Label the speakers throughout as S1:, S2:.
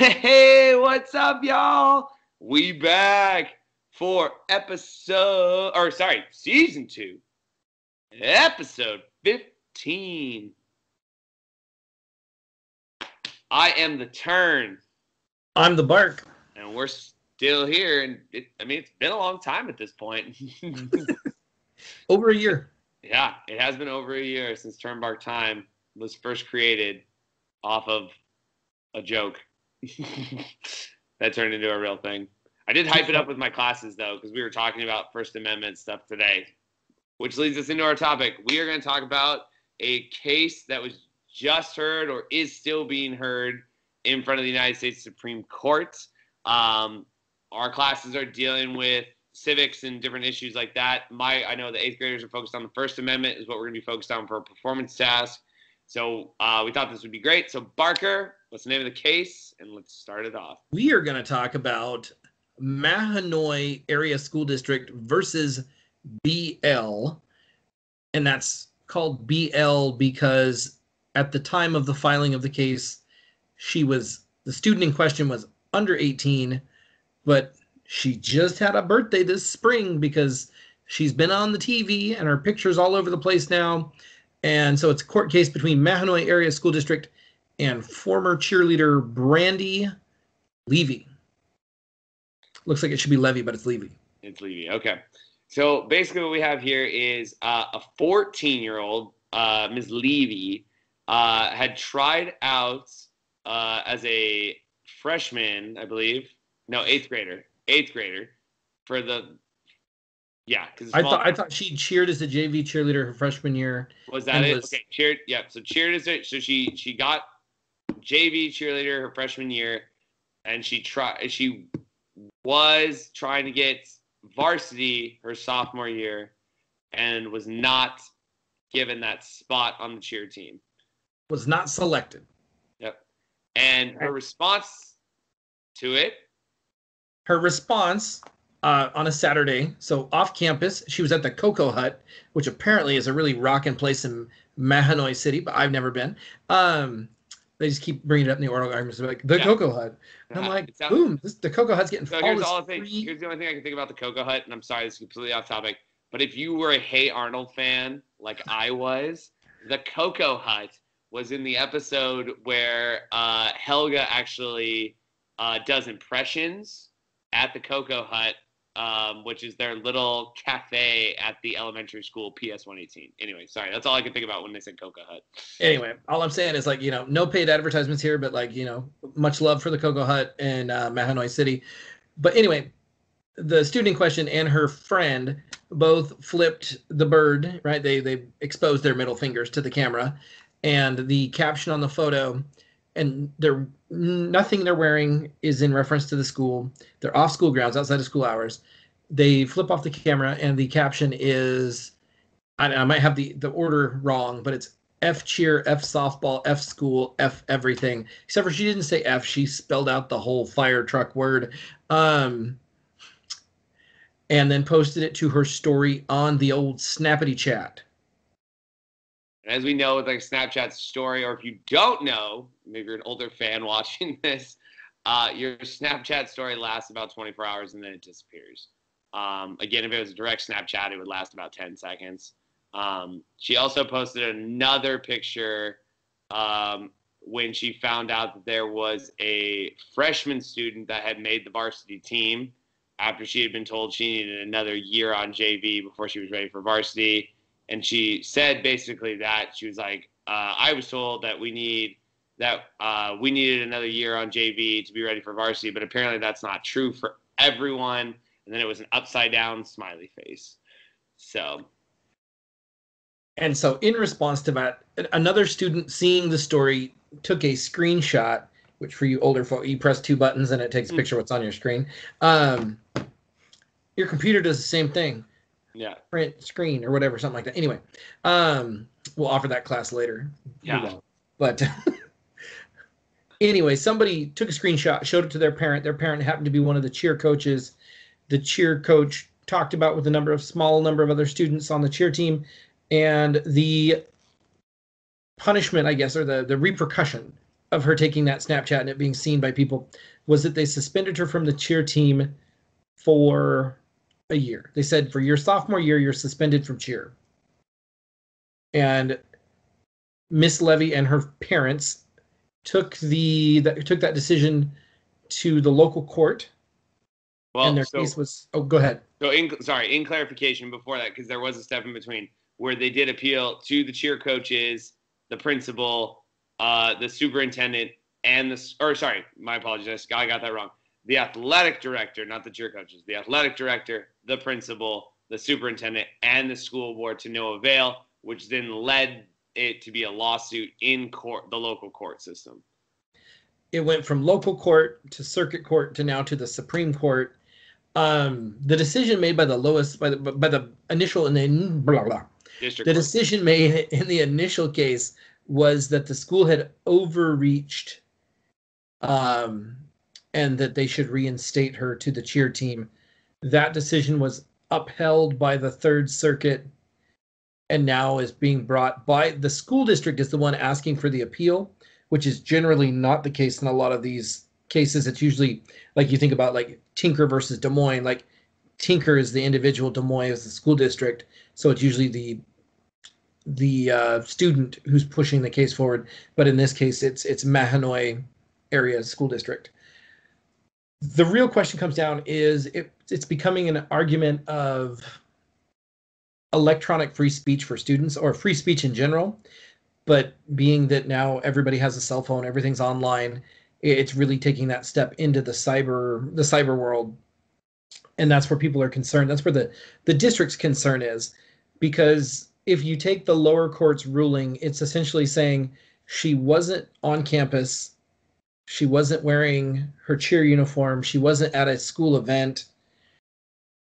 S1: Hey, what's up, y'all? We back for season 2, episode 15. I am the Turn,
S2: I'm the Bark.
S1: and we're still here. And it's been a long time at this point.
S2: Over a year.
S1: Yeah, it has been over a year since Turnbark Time was first created off of a joke that turned into a real thing. I did hype it up with my classes, though, because we were talking about First Amendment stuff today, which leads us into our topic. We are going to talk about a case that was just heard or is still being heard in front of the United States Supreme Court. Our classes are dealing with civics and different issues like that. I know the 8th graders are focused on the First Amendment is what we're going to be focused on for a performance task. So we thought this would be great. So Barker, what's the name of the case? And let's start it off.
S2: We are going to talk about Mahanoy Area School District versus BL. And that's called BL because at the time of the filing of the case, the student in question was under 18, but she just had a birthday this spring because she's been on the TV and her picture's all over the place now. And so it's a court case between Mahanoy Area School District and former cheerleader Brandy Levy. Looks like it should be Levy, but it's Levy.
S1: It's Levy. Okay. So basically what we have here is a 14-year-old, Ms. Levy, had tried out as a freshman, I believe. No, 8th grader. 8th grader for the
S2: I thought she cheered as a JV cheerleader her freshman year.
S1: Was that it? Okay, cheered. Yeah, so cheered as it. So she got JV cheerleader her freshman year, and she was trying to get varsity her sophomore year, and was not given that spot on the cheer team.
S2: Was not selected.
S1: Yep. And her response to it.
S2: Her response on a Saturday, so off campus, she was at the Cocoa Hut, which apparently is a really rockin' place in Mahanoy City, but I've never been. They just keep bringing it up in the oral arguments, like the Cocoa Hut. And I'm like, boom, the Cocoa Hut's getting
S1: here's the only thing I can think about the Cocoa Hut, and I'm sorry, this is completely off topic, but if you were a Hey Arnold fan, like I was, the Cocoa Hut was in the episode where Helga actually does impressions at the Cocoa Hut, which is their little cafe at the elementary school PS 118. Anyway, sorry, that's all I can think about when they said Cocoa Hut.
S2: Anyway, all I'm saying is no paid advertisements here, but much love for the Cocoa Hut in Mahanoy City. But anyway, the student in question and her friend both flipped the bird, right? They exposed their middle fingers to the camera, and the caption on the photo, and nothing they're wearing is in reference to the school. They're off school grounds, outside of school hours. They flip off the camera, and the caption is, I might have the order wrong, but it's F cheer, F softball, F school, F everything. Except for she didn't say F. She spelled out the whole fire truck word. And then posted it to her story on the old Snappity chat.
S1: As we know with like Snapchat story, or if you don't know, maybe you're an older fan watching this, your Snapchat story lasts about 24 hours and then it disappears. Again, if it was a direct Snapchat, it would last about 10 seconds. She also posted another picture when she found out that there was a freshman student that had made the varsity team after she had been told she needed another year on JV before she was ready for varsity. And she said basically that she was like, I was told that we needed another year on JV to be ready for varsity, but apparently that's not true for everyone. And then it was an upside down smiley face.
S2: And so in response to that, another student seeing the story took a screenshot, which for you older folk, you press 2 buttons and it takes a picture of what's on your screen. Your computer does the same thing.
S1: Yeah.
S2: Print screen or whatever, something like that. Anyway, we'll offer that class later.
S1: Yeah.
S2: But anyway, somebody took a screenshot, showed it to their parent. Their parent happened to be one of the cheer coaches. The cheer coach talked about with a small number of other students on the cheer team, and the punishment, I guess, or the repercussion of her taking that Snapchat and it being seen by people was that they suspended her from the cheer team for a year. They said for your sophomore year, you're suspended from cheer. And Miss Levy and her parents took that decision to the local court.
S1: Well,
S2: and their case was. Oh, go ahead.
S1: So, in clarification before that, because there was a step in between where they did appeal to the cheer coaches, the principal, the superintendent, and my apologies, I got that wrong. The athletic director, not the cheer coaches, the athletic director, the principal, the superintendent, and the school board to no avail, which then led it to be a lawsuit in court, the local court system.
S2: It went from local court to circuit court to now to the Supreme Court. The decision made by the lowest, by the initial and then blah blah. The decision made in the initial case was that the school had overreached, and that they should reinstate her to the cheer team. That decision was upheld by the Third Circuit, and now is being brought by the school district is the one asking for the appeal, which is generally not the case in a lot of these cases. It's usually like you think about like Tinker versus Des Moines. Like Tinker is the individual, Des Moines is the school district. So it's usually the student who's pushing the case forward. But in this case, it's Mahanoy area school district. The real question comes down is it's becoming an argument of electronic free speech for students or free speech in general. But being that now everybody has a cell phone, everything's online, it's really taking that step into the cyber world. And that's where people are concerned. That's where the district's concern is. Because if you take the lower court's ruling, it's essentially saying she wasn't on campus, she wasn't wearing her cheer uniform, she wasn't at a school event,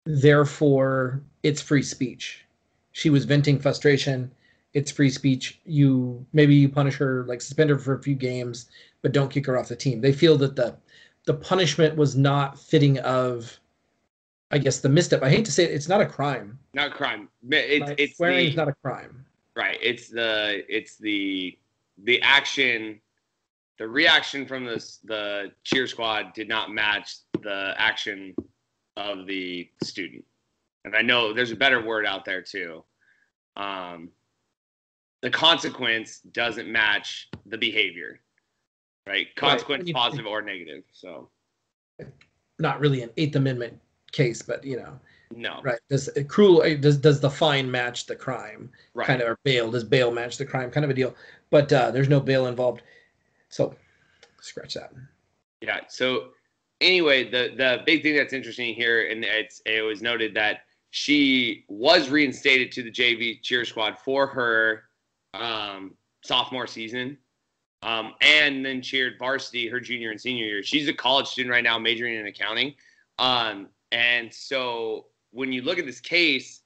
S2: therefore it's free speech. She was venting frustration. It's free speech. Maybe you punish her, like suspend her for a few games, but don't kick her off the team. They feel that the punishment was not fitting of, I guess, the misstep. I hate to say it, it's not a crime.
S1: Not a crime.
S2: It's swearing is not a crime.
S1: Right. It's the action, the reaction from the cheer squad did not match the action of the student. And I know there's a better word out there too. The consequence doesn't match the behavior, right? Consequence, right. Positive or negative. So,
S2: not really an Eighth Amendment case, but
S1: no,
S2: right? Does the fine match the crime?
S1: Right.
S2: Kind of, or bail? Does bail match the crime? Kind of a deal. But there's no bail involved, so scratch that.
S1: Yeah. So anyway, the big thing that's interesting here, and it was noted that she was reinstated to the JV cheer squad for her sophomore season, and then cheered varsity her junior and senior year. She's a college student right now, majoring in accounting. And so when you look at this case,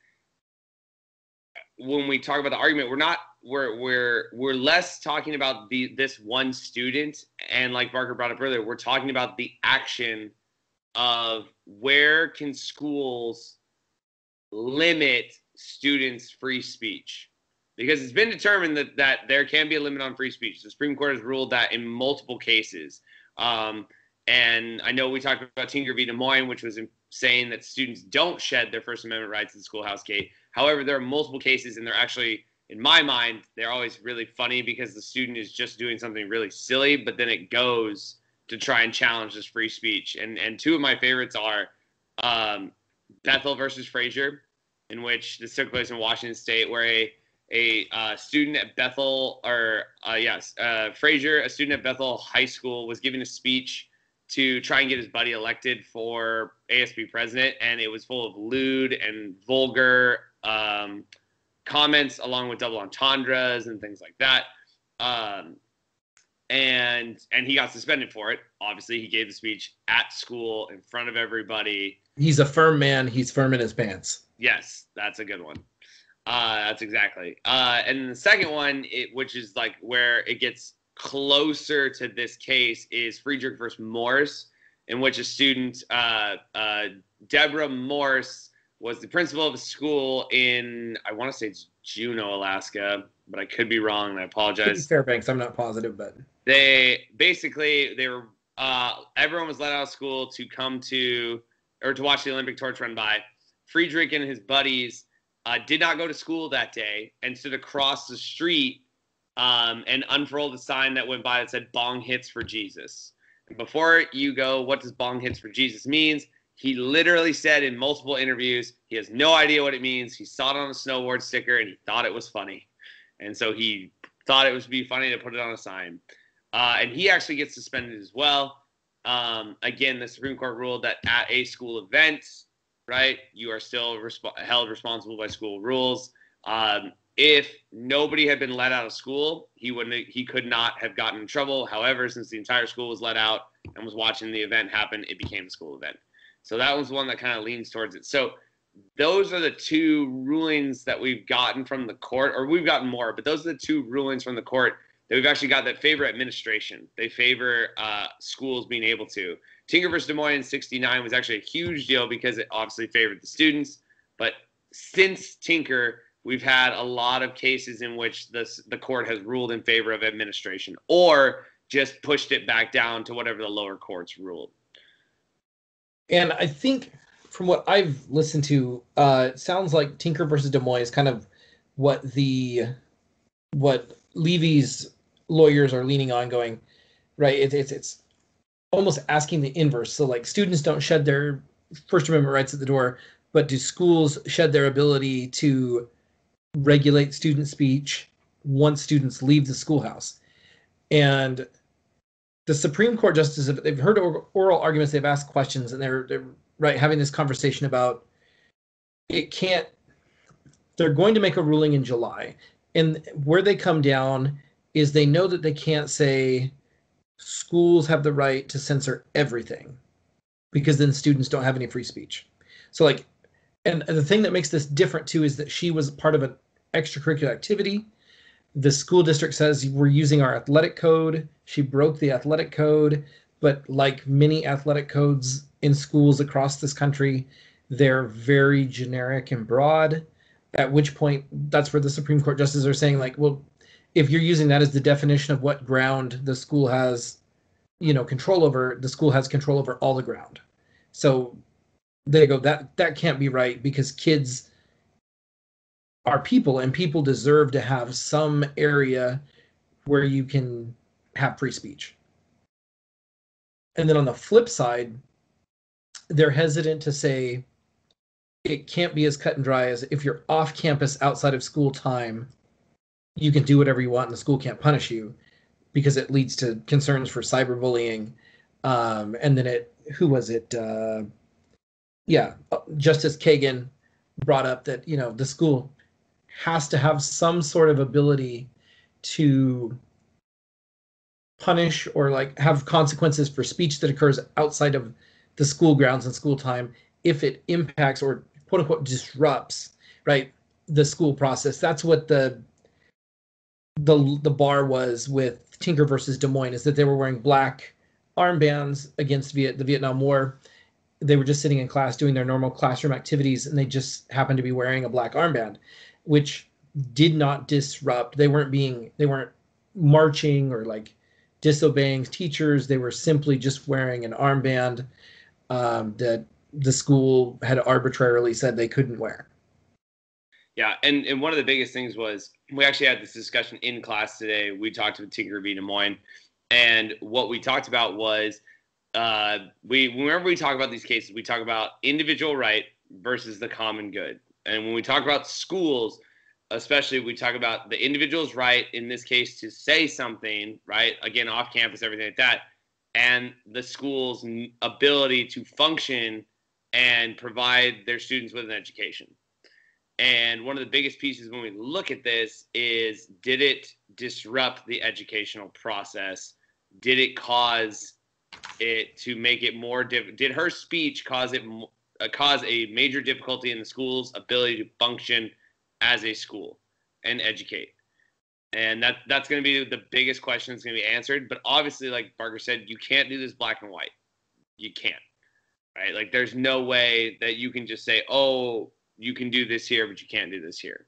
S1: when we talk about the argument, we're less talking about this one student, and like Barker brought up earlier, we're talking about the action of where can schools limit students' free speech. Because it's been determined that there can be a limit on free speech. The Supreme Court has ruled that in multiple cases. And I know we talked about Tinker v. Des Moines, which was saying that students don't shed their First Amendment rights at the schoolhouse gate. However, there are multiple cases, and they're actually, in my mind, they're always really funny because the student is just doing something really silly, but then it goes to try and challenge this free speech. And two of my favorites are Bethel versus Frazier, in which this took place in Washington State, where a student at Bethel, Frazier, a student at Bethel High School, was giving a speech to try and get his buddy elected for ASB president, and it was full of lewd and vulgar comments, along with double entendres and things like that. And he got suspended for it. Obviously, he gave the speech at school in front of everybody.
S2: He's a firm man. He's firm in his pants.
S1: Yes, that's a good one. That's exactly. And the second one, which is like where it gets closer to this case, is Friedrich versus Morse, in which a student, Deborah Morse, was the principal of a school in, I want to say it's Juneau, Alaska, but I could be wrong, and I apologize.
S2: Fairbanks, I'm not positive, but
S1: They were everyone was let out of school to come to or to watch the Olympic torch run by. Friedrich and his buddies did not go to school that day and stood across the street and unfurled a sign that went by that said "Bong hits for Jesus." And before you go, what does "Bong hits for Jesus" means? He literally said in multiple interviews he has no idea what it means. He saw it on a snowboard sticker and he thought it was funny, and so he thought it would be funny to put it on a sign. And he actually gets suspended as well. Again, the Supreme Court ruled that at a school event, right, you are still held responsible by school rules. If nobody had been let out of school, he could not have gotten in trouble. However, since the entire school was let out and was watching the event happen, it became a school event. So that was one that kind of leans towards it. So those are the two rulings that we've gotten from the court, or we've gotten more, but those are the two rulings from the court that we've actually got that favor administration. They favor schools being able to. Tinker versus Des Moines in 1969 was actually a huge deal because it obviously favored the students. But since Tinker, we've had a lot of cases in which the court has ruled in favor of administration or just pushed it back down to whatever the lower courts ruled.
S2: And I think from what I've listened to, it sounds like Tinker versus Des Moines is kind of what Levy's lawyers are leaning on, going, right? It's almost asking the inverse. So like students don't shed their First Amendment rights at the door, but do schools shed their ability to regulate student speech once students leave the schoolhouse? And the Supreme Court justices, they've heard oral arguments, they've asked questions, and they're right having this conversation about it can't. They're going to make a ruling in July, and where they come down is they know that they can't say schools have the right to censor everything because then students don't have any free speech. So like, and the thing that makes this different too is that she was part of an extracurricular activity. The school district says we're using our athletic code. She broke the athletic code, but like many athletic codes in schools across this country, they're very generic and broad, at which point that's where the Supreme Court justices are saying like, well, if you're using that as the definition of what ground the school has, control over, the school has control over all the ground. So they go, that can't be right because kids are people and people deserve to have some area where you can have free speech. And then on the flip side, they're hesitant to say it can't be as cut and dry as if you're off campus outside of school time, you can do whatever you want and the school can't punish you, because it leads to concerns for cyberbullying. And then Justice Kagan brought up that, the school has to have some sort of ability to punish or like have consequences for speech that occurs outside of the school grounds and school time if it impacts or quote unquote disrupts, right, the school process. That's what the bar was with Tinker versus Des Moines, is that they were wearing black armbands against the Vietnam War. They were just sitting in class doing their normal classroom activities, and they just happened to be wearing a black armband, which did not disrupt. They weren't marching or like disobeying teachers. They were simply just wearing an armband that the school had arbitrarily said they couldn't wear.
S1: Yeah, and one of the biggest things was we actually had this discussion in class today. We talked to Tinker v. Des Moines, and what we talked about was whenever we talk about these cases, we talk about individual right versus the common good. And when we talk about schools, especially, we talk about the individual's right, in this case, to say something, right? Again, off campus, everything like that, and the school's ability to function and provide their students with an education. And one of the biggest pieces when we look at this is, did it disrupt the educational process? Did it cause it to make it more did her speech cause a major difficulty in the school's ability to function as a school and educate? And that's going to be the biggest question that's going to be answered. But obviously, like Barker said, you can't do this black and white. You can't. right? Like there's no way that you can just say, oh, you can do this here, but you can't do this here.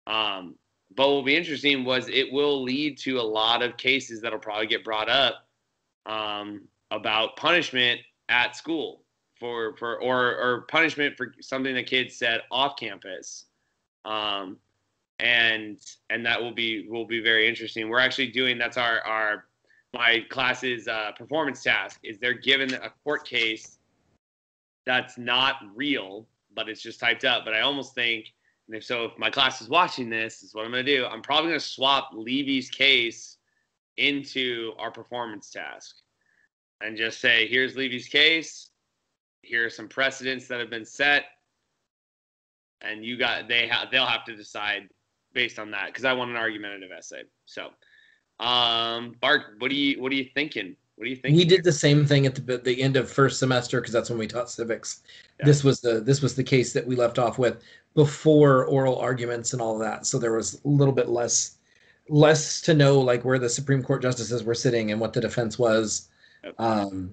S1: But what will be interesting was it will lead to a lot of cases that'll probably get brought up about punishment at school or punishment for something the kids said off campus. And that will be very interesting. We're actually doing that's my class's performance task is they're given a court case that's not real, but it's just typed up. But I almost think, and if my class is watching this is what I'm going to do. I'm probably going to swap Levy's case into our performance task and just say, here's Levy's case. Here are some precedents that have been set. And they'll have to decide based on that because I want an argumentative essay. So, Bart, what are you thinking? What are you thinking?
S2: We did the same thing at the end of first semester because that's when we taught civics. Yeah. This was the case that we left off with before oral arguments and all of that. So there was a little bit less to know, like where the Supreme Court justices were sitting and what the defense was. Okay.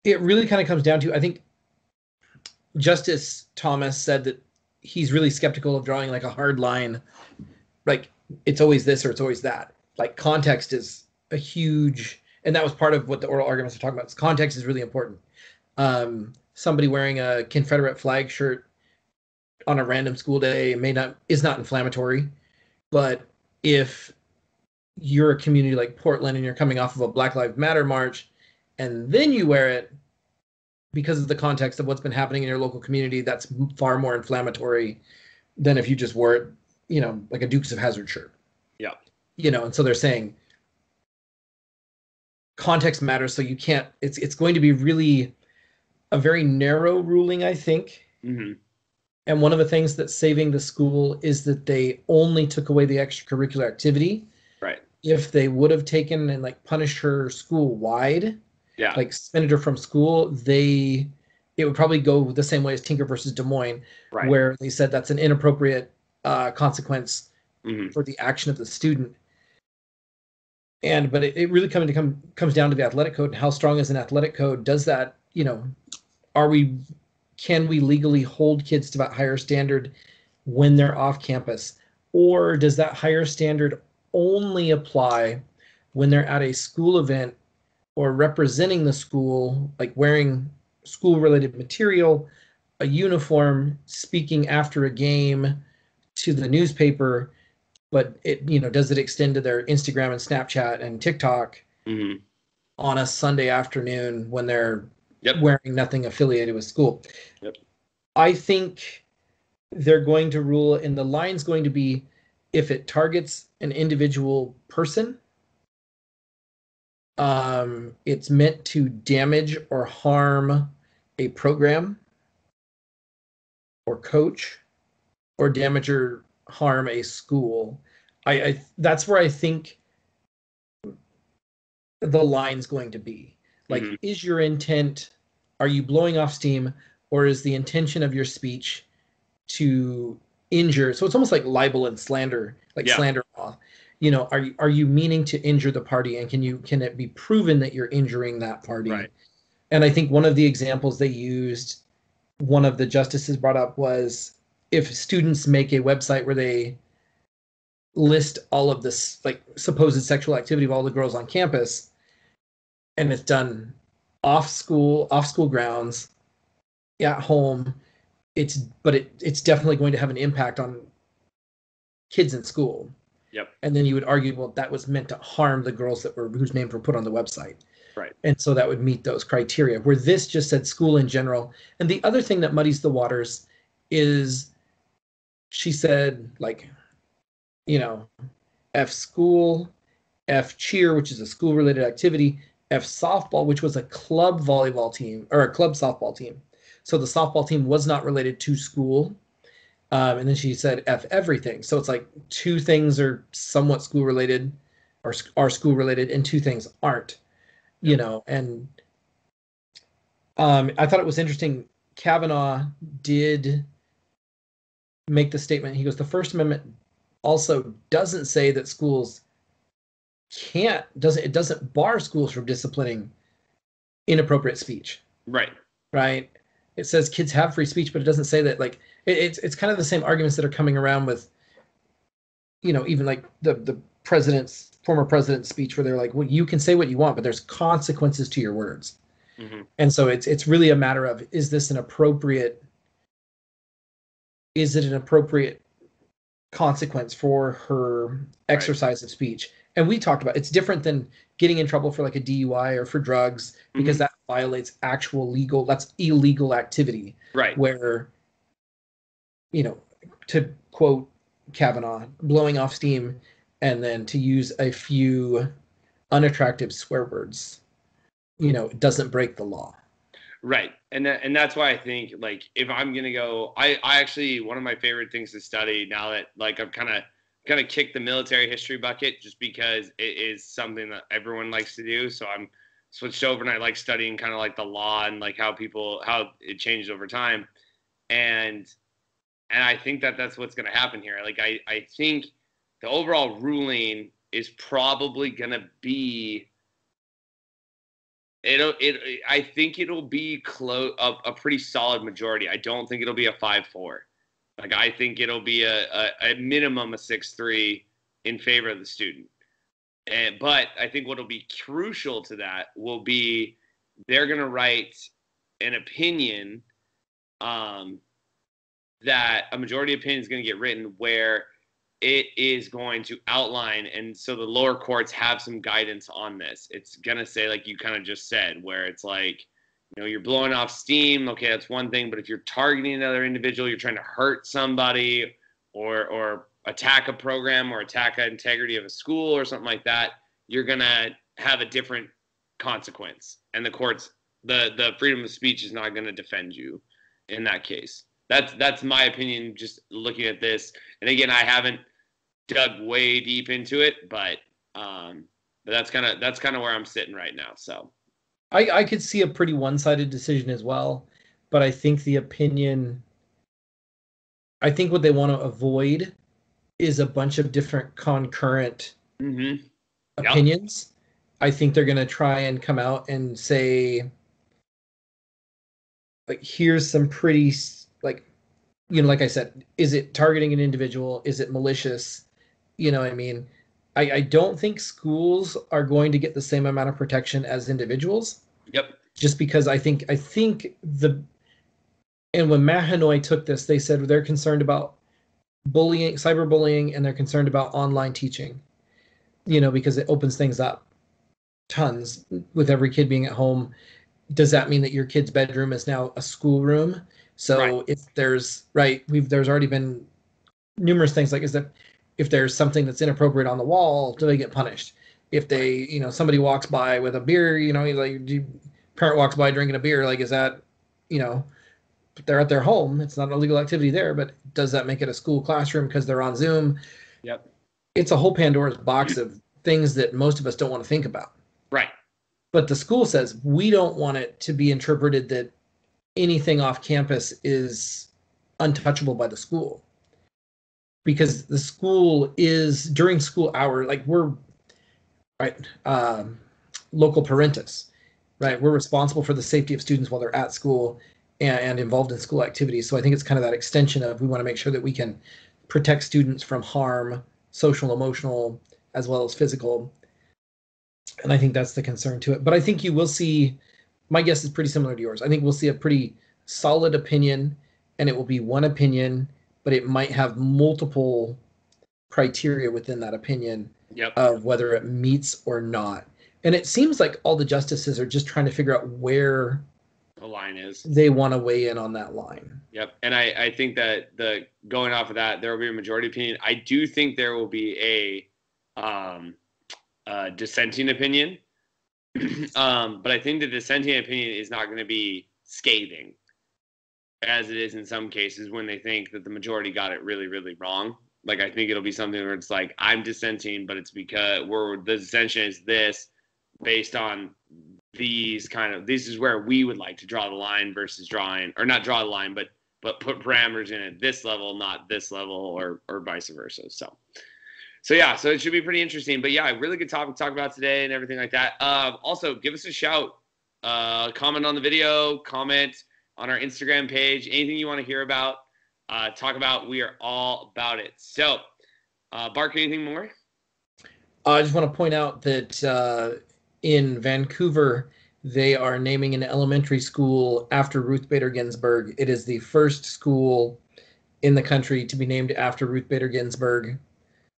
S2: It really kind of comes down to, I think Justice Thomas said that he's really skeptical of drawing like a hard line, like it's always this or it's always that. Like context is a huge, and that was part of what the oral arguments are talking about. Context is really important. Somebody wearing a Confederate flag shirt on a random school day is not inflammatory, but if you're a community like Portland and you're coming off of a Black Lives Matter march and then you wear it because of the context of what's been happening in your local community, that's far more inflammatory than if you just wore it, like a Dukes of Hazzard shirt.
S1: Yeah.
S2: And so they're saying context matters. So you can't, it's going to be really a very narrow ruling, I think.
S1: Mm-hmm.
S2: And one of the things that's saving the school is that they only took away the extracurricular activity.
S1: Right.
S2: If they would have taken and like punished her school wide, like suspended her from school, it would probably go the same way as Tinker versus Des Moines, right, where they said that's an inappropriate consequence for the action of the student. But it really comes down to the athletic code and how strong is an athletic code. Does that, can we legally hold kids to that higher standard when they're off campus? Or does that higher standard only apply when they're at a school event or representing the school, like wearing school-related material, a uniform, speaking after a game to the newspaper, but does it extend to their Instagram and Snapchat and TikTok on a Sunday afternoon when they're wearing nothing affiliated with school?
S1: Yep.
S2: I think they're going to rule, and the line's going to be if it targets an individual person, it's meant to damage or harm a program or coach or damage or harm a school. I that's where I think the line's going to be. Like, is your intent, are you blowing off steam, or is the intention of your speech to injure? So it's almost like libel and slander, like slander law. Are you meaning to injure the party, and can it be proven that you're injuring that party?
S1: Right.
S2: And I think one of the examples they used, one of the justices brought up, was if students make a website where they list all of this like supposed sexual activity of all the girls on campus, and it's done off school grounds, at home, it's definitely going to have an impact on kids in school.
S1: Yep.
S2: And then you would argue, well, that was meant to harm the girls whose names were put on the website.
S1: Right.
S2: And so that would meet those criteria, where this just said school in general. And the other thing that muddies the waters is she said, like, F school, F cheer, which is a school-related activity, F softball, which was a club volleyball team or a club softball team. So the softball team was not related to school. And then she said F everything. So it's like two things are somewhat school related or are school related and two things aren't, and I thought it was interesting. Kavanaugh did make the statement. He goes, the First Amendment also doesn't say that schools it doesn't bar schools from disciplining inappropriate speech.
S1: Right.
S2: Right. It says kids have free speech, but it doesn't say that. Like it's kind of the same arguments that are coming around with, even like the former president's speech, where they're like, well, you can say what you want, but there's consequences to your words.
S1: Mm-hmm.
S2: And so it's really a matter of, is it an appropriate consequence for her exercise of speech? And we talked about, it's different than getting in trouble for like a DUI or for drugs, because that violates that's illegal activity.
S1: Right.
S2: Where, to quote Kavanaugh, blowing off steam and then to use a few unattractive swear words, doesn't break the law.
S1: Right. And that's why I think, like, if I'm going to go, I actually, one of my favorite things to study now that, like, I've kind of kicked the military history bucket, just because it is something that everyone likes to do. So I'm switched over and I like studying kind of like the law and like how it changes over time. And I think that that's what's going to happen here. Like, I think the overall ruling is probably going to be, I think it'll be a pretty solid majority. I don't think it'll be a 5-4. Like, I think it'll be a minimum of 6-3 in favor of the student. But I think what'll be crucial to that will be they're going to write an opinion, that a majority opinion is going to get written where it is going to outline, and so the lower courts have some guidance on this. It's going to say, like you kind of just said, where it's like, you're blowing off steam. Okay, that's one thing. But if you're targeting another individual, you're trying to hurt somebody or attack a program or attack the integrity of a school or something like that, you're going to have a different consequence. And the courts, the freedom of speech is not going to defend you in that case. That's my opinion, just looking at this. And again, I haven't dug way deep into it, but that's kind of where I'm sitting right now. So
S2: I could see a pretty one-sided decision as well, but I think what they want to avoid is a bunch of different concurrent opinions. Yep. I think they're going to try and come out and say, like, here's some pretty, like, like I said, is it targeting an individual? Is it malicious? I mean, I don't think schools are going to get the same amount of protection as individuals.
S1: Yep.
S2: Just because I think and when Mahanoy took this, they said they're concerned about bullying, cyberbullying, and they're concerned about online teaching, because it opens things up tons with every kid being at home. Does that mean that your kid's bedroom is now a schoolroom? So if there's already been numerous things, like, is that if there's something that's inappropriate on the wall, do they get punished? If they, somebody walks by with a beer, like, parent walks by drinking a beer, like, is that, they're at their home, it's not an illegal activity there, but does that make it a school classroom because they're on Zoom?
S1: Yep.
S2: It's a whole Pandora's box of things that most of us don't want to think about.
S1: Right.
S2: But the school says we don't want it to be interpreted that anything off campus is untouchable by the school. Because the school is, during school hour, like, we're local parentis, right? We're responsible for the safety of students while they're at school and involved in school activities. So I think it's kind of that extension of, we want to make sure that we can protect students from harm, social, emotional, as well as physical. And I think that's the concern to it. But I think you will see, my guess is pretty similar to yours. I think we'll see a pretty solid opinion, and it will be one opinion, but it might have multiple criteria within that opinion of whether it meets or not. And it seems like all the justices are just trying to figure out where
S1: the line is.
S2: They want to weigh in on that line.
S1: Yep. And I think that going off of that, there will be a majority opinion. I do think there will be a dissenting opinion. But I think the dissenting opinion is not going to be scathing, as it is in some cases when they think that the majority got it really, really wrong. Like, I think it'll be something where it's like, I'm dissenting, but it's because the dissension is this, based on this is where we would like to draw the line versus not draw the line, but put parameters in at this level, not this level, or vice versa. So it should be pretty interesting. But yeah, really good topic to talk about today and everything like that. Also, give us a shout comment on the video, comment on our Instagram page, anything you want to hear about, talk about. We are all about it. So, Bark, anything more?
S2: I just want to point out that in Vancouver, they are naming an elementary school after Ruth Bader Ginsburg. It is the first school in the country to be named after Ruth Bader Ginsburg.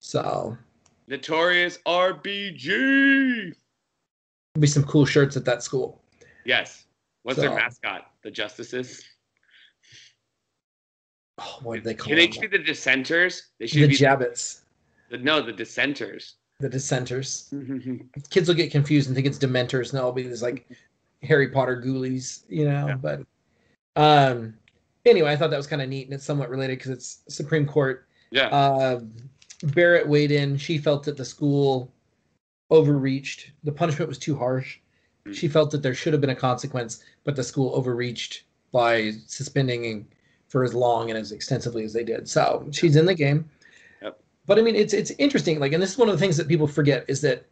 S2: So,
S1: Notorious RBG.
S2: there'll be some cool shirts at that school.
S1: Yes. What's their mascot? The Justices?
S2: Oh, what do they call
S1: them? Can they be the Dissenters? They should
S2: the
S1: be
S2: Jabbits.
S1: The Dissenters.
S2: The Dissenters. Kids will get confused and think it's Dementors, and they'll be these like Harry Potter ghoulies, you know. Yeah. But anyway, I thought that was kind of neat, and it's somewhat related because it's Supreme Court.
S1: Yeah.
S2: Barrett weighed in. She felt that the school overreached. The punishment was too harsh. She felt that there should have been a consequence, but the school overreached by suspending for as long and as extensively as they did. So she's in the game.
S1: Yep.
S2: But I mean, it's interesting. Like, and this is one of the things that people forget is that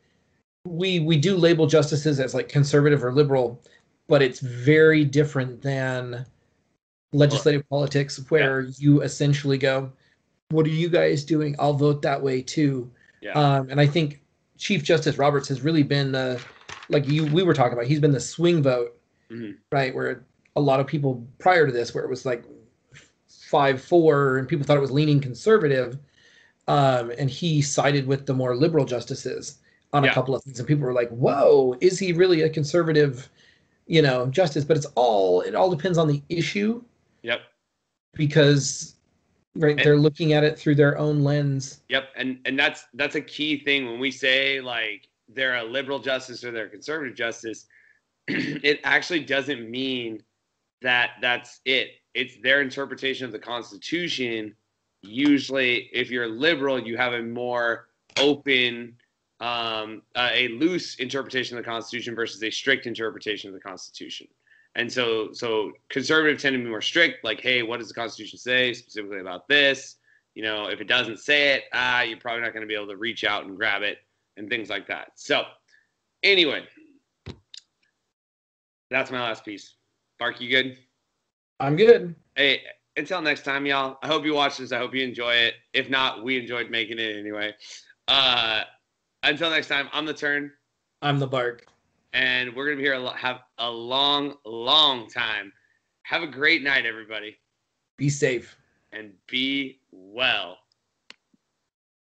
S2: we do label justices as like conservative or liberal, but it's very different than legislative politics, where you essentially go, "What are you guys doing? I'll vote that way too." Yeah. And I think Chief Justice Roberts has really been we were talking about, he's been the swing vote, right? Where a lot of people prior to this, where it was like 5-4 and people thought it was leaning conservative. And he sided with the more liberal justices on a couple of things. And people were like, whoa, is he really a conservative, justice? But it all depends on the issue.
S1: Yep.
S2: Because they're looking at it through their own lens.
S1: Yep. And that's a key thing when we say like they're a liberal justice or they're a conservative justice. It actually doesn't mean that that's it. It's their interpretation of the Constitution. Usually, if you're liberal, you have a more open, a loose interpretation of the Constitution versus a strict interpretation of the Constitution. And so conservatives tend to be more strict, like, hey, what does the Constitution say specifically about this? If it doesn't say it, you're probably not going to be able to reach out and grab it and things like that. So anyway, that's my last piece. Bark, you good?
S2: I'm good.
S1: Hey, until next time, y'all. I hope you watch this. I hope you enjoy it. If not, we enjoyed making it anyway. Until next time, I'm the Turn.
S2: I'm the Bark.
S1: And we're going to be here have a long, long time. Have a great night, everybody.
S2: Be safe.
S1: And be well.